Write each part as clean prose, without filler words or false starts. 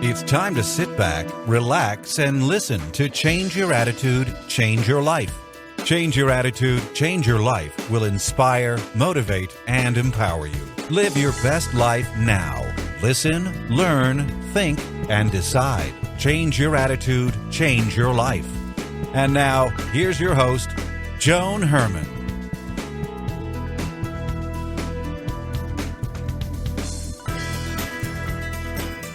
It's time to sit back, relax, and listen to Change Your Attitude, Change Your Life. Change Your Attitude, Change Your Life will inspire, motivate, and empower you. Live your best life now. Listen, learn, think, and decide. Change your attitude, change your life. And now, here's your host, Joan Herman.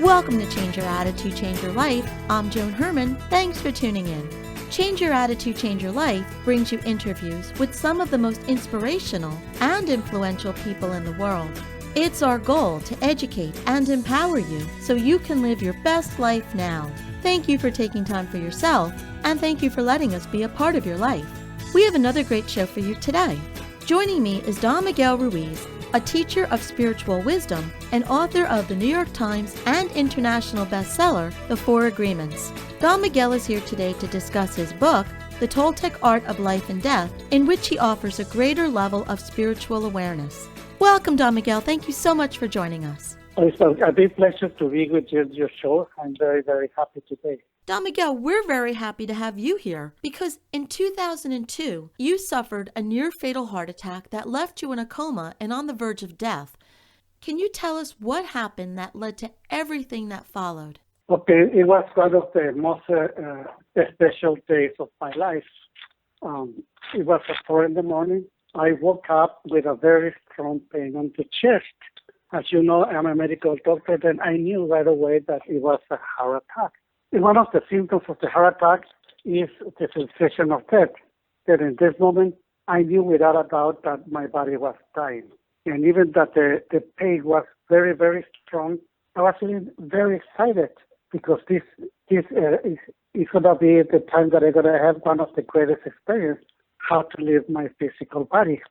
Welcome to Change Your Attitude, Change Your Life. I'm Joan Herman. Thanks for tuning in. Change Your Attitude, Change Your Life brings you interviews with some of the most inspirational and influential people in the world. It's our goal to educate and empower you so you can live your best life now. Thank you for taking time for yourself, and thank you for letting us be a part of your life. We have another great show for you today. Joining me is Don Miguel Ruiz, a teacher of spiritual wisdom and author of the New York Times and international bestseller, The Four Agreements. Don Miguel is here today to discuss his book, The Toltec Art of Life and Death, in which he offers a greater level of spiritual awareness. Welcome, Don Miguel. Thank you so much for joining us. It's a big pleasure to be with your show. I'm very, very happy today. Don Miguel, we're very happy to have you here because in 2002, you suffered a near-fatal heart attack that left you in a coma and on the verge of death. Can you tell us what happened that led to everything that followed? Okay, it was one of the most special days of my life. It was at 4 a.m. I woke up with a very strong pain on the chest. As you know, I'm a medical doctor, and I knew right away that it was a heart attack. And one of the symptoms of the heart attack is the sensation of death. That in this moment, I knew without a doubt that my body was dying. And even that the pain was very, very strong, I was feeling very excited because this is going to be the time that I'm going to have one of the greatest experiences, how to leave my physical body.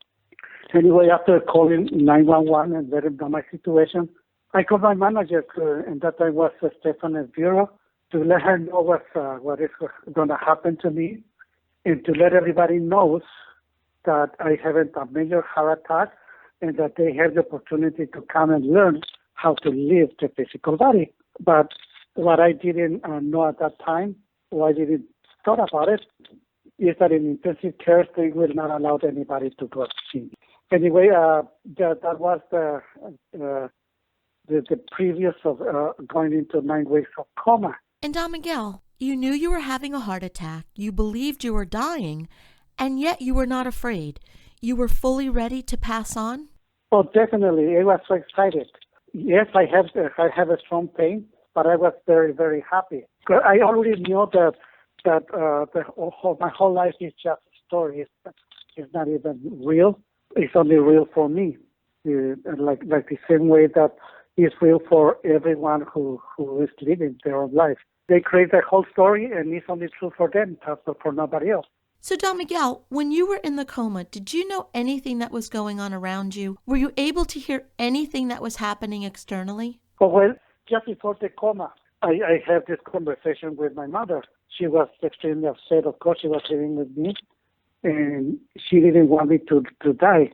Anyway, after calling 911 and letting them know my situation, I called my manager, and that time was Stephanie Bureau, to let her know what is going to happen to me and to let everybody know that I have a major heart attack and that they have the opportunity to come and learn how to leave the physical body. But what I didn't know at that time, or I didn't thought about it, is that in intensive care, they will not allow anybody to go see me. Anyway, that was the previous of going into 9 weeks of coma. And Don Miguel, you knew you were having a heart attack, you believed you were dying, and yet you were not afraid. You were fully ready to pass on? Oh, definitely. I was so excited. Yes, I have a strong pain, but I was very, very happy. I already knew that my whole life is just a story. It's not even real. It's only real for me. Like the same way that is real for everyone who is living their own life. They create their whole story, and it's only true for them, for nobody else. So, Don Miguel, when you were in the coma, did you know anything that was going on around you? Were you able to hear anything that was happening externally? Oh, well, just before the coma, I had this conversation with my mother. She was extremely upset. Of course, she was living with me, and she didn't want me to die.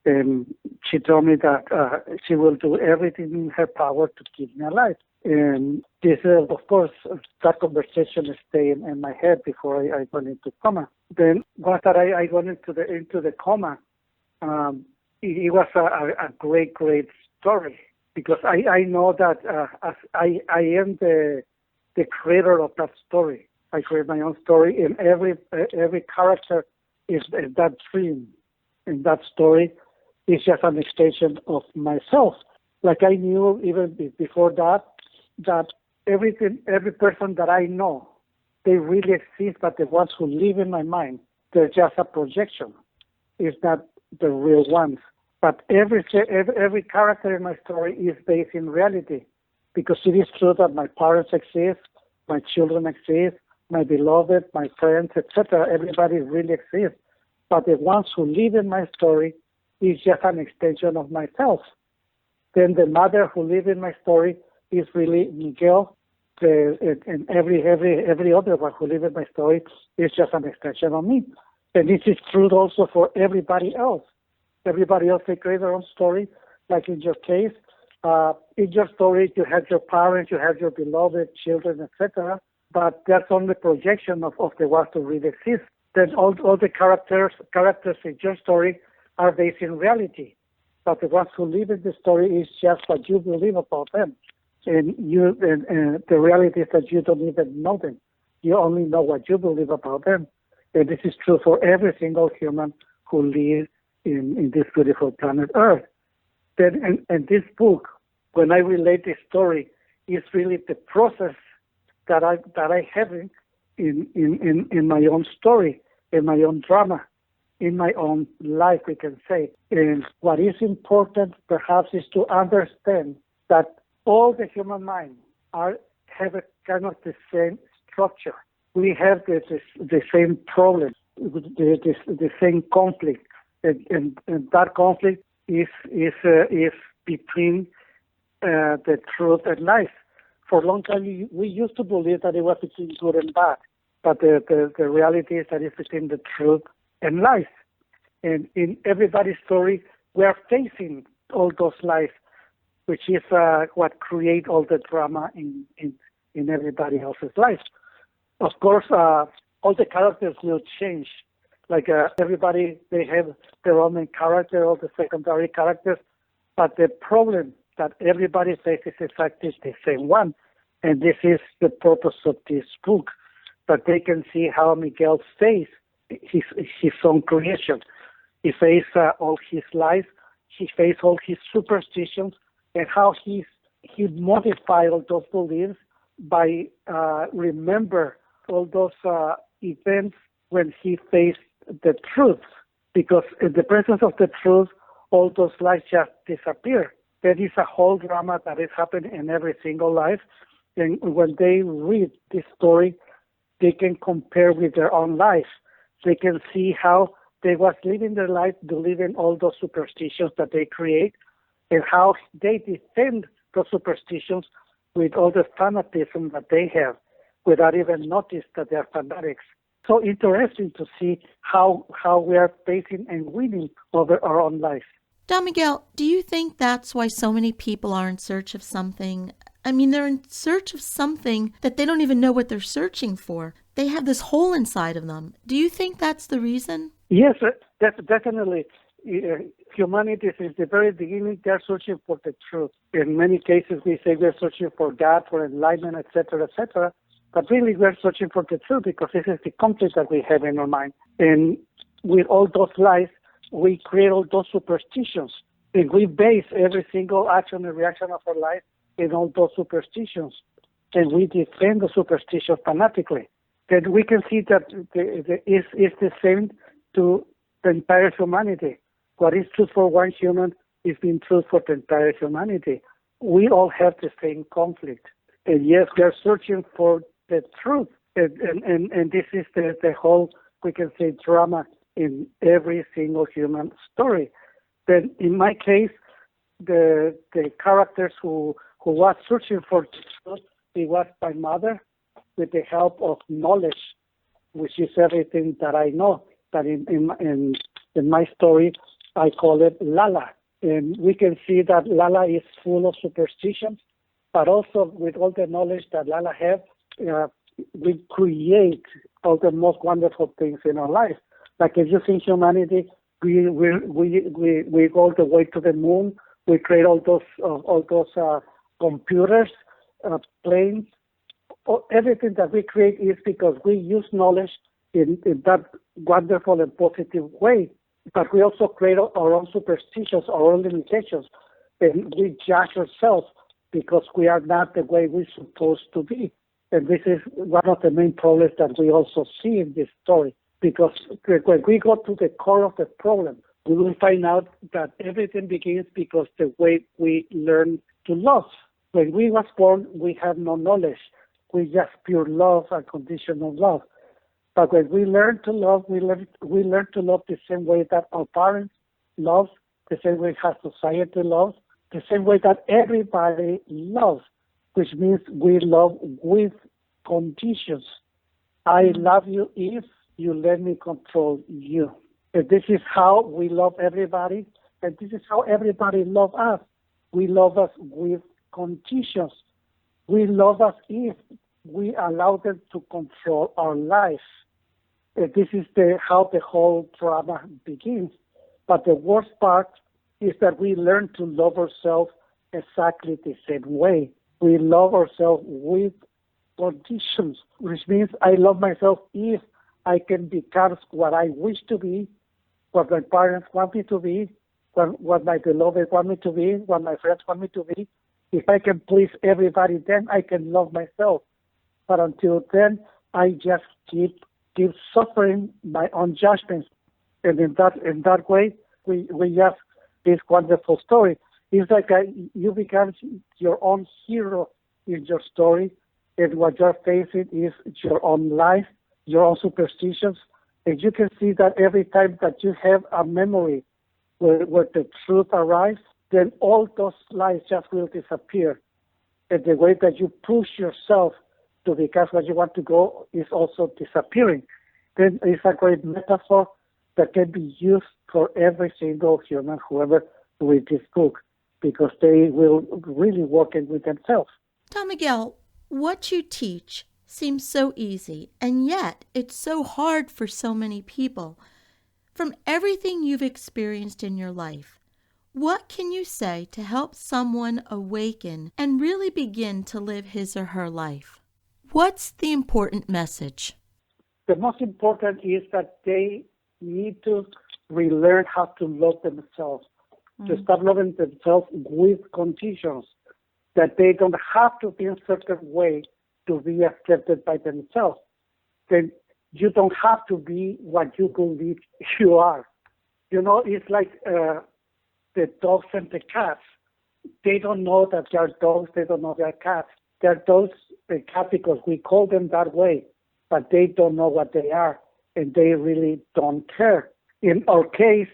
And she told me that she will do everything in her power to keep me alive. And this, of course, that conversation stayed in my head before I went into coma. Then once that I went into the coma, it was a great story because I know that as I am the creator of that story. I create my own story, and every character is that dream in that story. It's just an extension of myself. Like I knew even before that every person that I know, they really exist, but the ones who live in my mind, they're just a projection. It's not the real ones. But every character in my story is based in reality, because it is true that my parents exist, my children exist, my beloved, my friends, etc. Everybody really exists. But the ones who live in my story is just an extension of myself. Then the mother who lives in my story is really Miguel, and every other one who lives in my story is just an extension of me. And this is true also for everybody else. Everybody else, they create their own story. Like in your case, In your story, you have your parents, you have your beloved children, etc. But that's only projection of the ones who really exist. Then all the characters in your story are based in reality. But the ones who live in the story is just what you believe about them. And the reality is that you don't even know them. You only know what you believe about them. And this is true for every single human who lives in this beautiful planet Earth. Then, and this book, when I relate the story, is really the process that I have in my own story, in my own drama, in my own life, we can say. And what is important, perhaps, is to understand that all the human mind have a kind of the same structure. We have the same problem, the same conflict, and that conflict is between the truth and lies. For a long time, we used to believe that it was between good and bad, but the reality is that it's between the truth and lies. And in everybody's story, we are facing all those lies, which is what create all the drama in everybody else's life. Of course, all the characters will change. Like everybody, they have their own main character, all the secondary characters, but the problem that everybody faces is exactly the same one. And this is the purpose of this book, that they can see how Miguel faced his own creation. He faced all his lies, he faced all his superstitions, and how he modified all those beliefs by remember all those events when he faced the truth. Because in the presence of the truth, all those lies just disappear. There is a whole drama that is happening in every single life. And when they read this story, they can compare with their own life. They can see how they was living their life, believing all those superstitions that they create, and how they defend those superstitions with all the fanatism that they have, without even notice that they are fanatics. So interesting to see how we are facing and winning over our own life. Don Miguel, do you think that's why so many people are in search of something? I mean, they're in search of something that they don't even know what they're searching for. They have this hole inside of them. Do you think that's the reason? Yes, definitely. Humanity, since the very beginning, they're searching for the truth. In many cases, we say we're searching for God, for enlightenment, etc., etc. But really, we're searching for the truth because this is the conflict that we have in our mind. And with all those lies, we create all those superstitions. And we base every single action and reaction of our life in all those superstitions. And we defend the superstition fanatically. Then we can see that it's the same to the entire humanity. What is true for one human is being true for the entire humanity. We all have the same conflict. And yes, we are searching for the truth. And this is the whole, we can say, drama in every single human story. Then in my case, the characters who was searching for the truth, it was my mother with the help of knowledge, which is everything that I know. That in my story, I call it Lala. And we can see that Lala is full of superstitions, but also with all the knowledge that Lala has, we create all the most wonderful things in our life. Like if you think humanity, we go all the way to the moon. We create all those computers, planes. Everything that we create is because we use knowledge in that wonderful and positive way. But we also create our own superstitions, our own limitations, and we judge ourselves because we are not the way we're supposed to be. And this is one of the main problems that we also see in this story. Because when we go to the core of the problem, we will find out that everything begins because the way we learn to love. When we was born, we have no knowledge. We just pure love, unconditional love. But when we learn to love, we learn to love the same way that our parents love, the same way that society loves, the same way that everybody loves, which means we love with conditions. I love you if you let me control you. And this is how we love everybody, and this is how everybody loves us. We love us with conditions. We love us if we allow them to control our life. This is how the whole drama begins. But the worst part is that we learn to love ourselves exactly the same way. We love ourselves with conditions, which means I love myself if I can become what I wish to be, what my parents want me to be, what my beloved want me to be, what my friends want me to be. If I can please everybody, then I can love myself. But until then, I just keep suffering my own judgments. And in that way, we have this wonderful story. It's like you become your own hero in your story, and what you're facing is your own life, your own superstitions. And you can see that every time that you have a memory where the truth arrives, then all those lies just will disappear. And the way that you push yourself to become what you want to go is also disappearing. Then it's a great metaphor that can be used for every single human who ever read this book, because they will really work it with themselves. Don Miguel, what you teach seems so easy, and yet it's so hard for so many people. From everything you've experienced in your life, what can you say to help someone awaken and really begin to live his or her life? What's the important message? The most important is that they need to relearn how to love themselves, to start loving themselves with conditions, that they don't have to be in a certain way to be accepted by themselves. Then you don't have to be what you believe you are. You know, it's like the dogs and the cats. They don't know that they are dogs, they don't know they are cats. They're dogs and cats because we call them that way, but they don't know what they are, and they really don't care. In our case,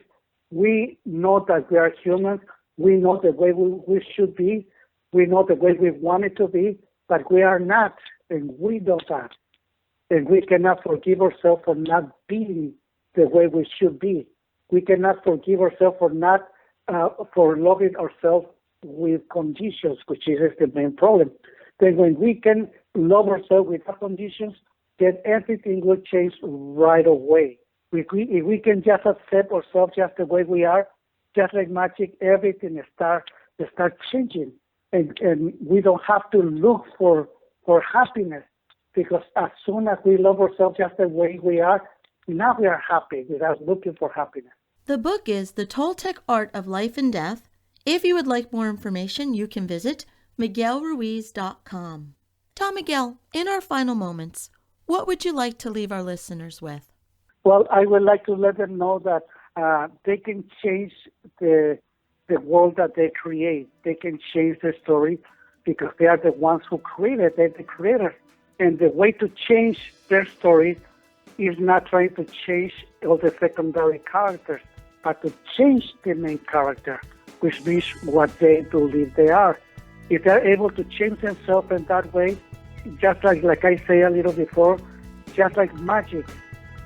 we know that we are humans, we know the way we should be, we know the way we want it to be, but we are not, and we know that. And we cannot forgive ourselves for not being the way we should be. We cannot forgive ourselves for not for loving ourselves with conditions, which is the main problem. Then when we can love ourselves without conditions, then everything will change right away. If we can just accept ourselves just the way we are, just like magic, everything start changing. And we don't have to look for happiness, because as soon as we love ourselves just the way we are, now we are happy without looking for happiness. The book is The Toltec Art of Life and Death. If you would like more information, you can visit miguelruiz.com. Don Miguel, in our final moments, what would you like to leave our listeners with? Well, I would like to let them know that they can change the world that they create. They can change the story because they are the ones who created. They're the creators. And the way to change their story is not trying to change all the secondary characters, but to change the main character, which means what they believe they are. If they're able to change themselves in that way, just like I say a little before, just like magic,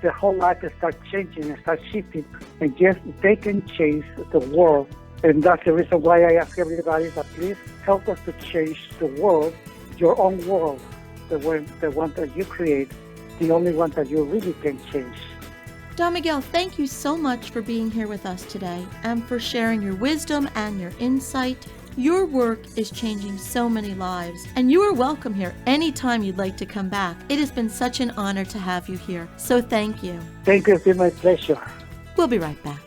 the whole life starts changing and starts shifting, and yes, they can change the world. And that's the reason why I ask everybody that please help us to change the world, your own world, the one that you create, the only one that you really can change. Don Miguel, thank you so much for being here with us today and for sharing your wisdom and your insight. Your work is changing so many lives, and you are welcome here anytime you'd like to come back. It has been such an honor to have you here, so thank you. Thank you. It's been my pleasure. We'll be right back.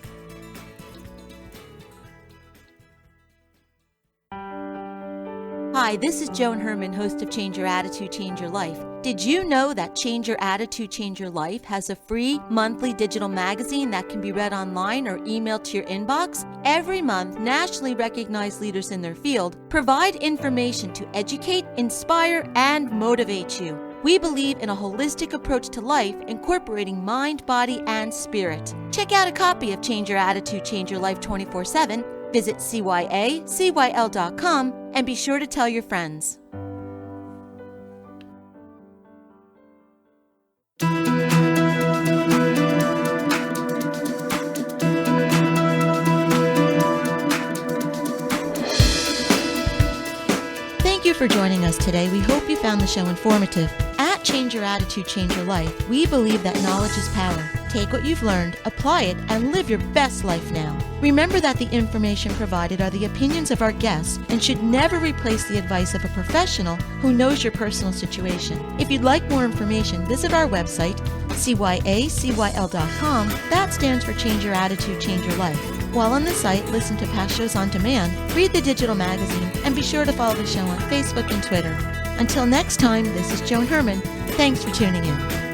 Hi, this is Joan Herman, host of Change Your Attitude, Change Your Life. Did you know that Change Your Attitude, Change Your Life has a free monthly digital magazine that can be read online or emailed to your inbox? Every month, nationally recognized leaders in their field provide information to educate, inspire, and motivate you. We believe in a holistic approach to life, incorporating mind, body, and spirit. Check out a copy of Change Your Attitude, Change Your Life 24/7. Visit cyacyl.com and be sure to tell your friends. you for joining us today. We hope you found the show informative. At Change Your Attitude, Change Your Life, we believe that knowledge is power. Take what you've learned, apply it, and live your best life now. Remember that the information provided are the opinions of our guests and should never replace the advice of a professional who knows your personal situation. If you'd like more information, visit our website, cyacyl.com. That stands for Change Your Attitude, Change Your Life. While on the site, listen to past shows on demand, read the digital magazine, and be sure to follow the show on Facebook and Twitter. Until next time, this is Joan Herman. Thanks for tuning in.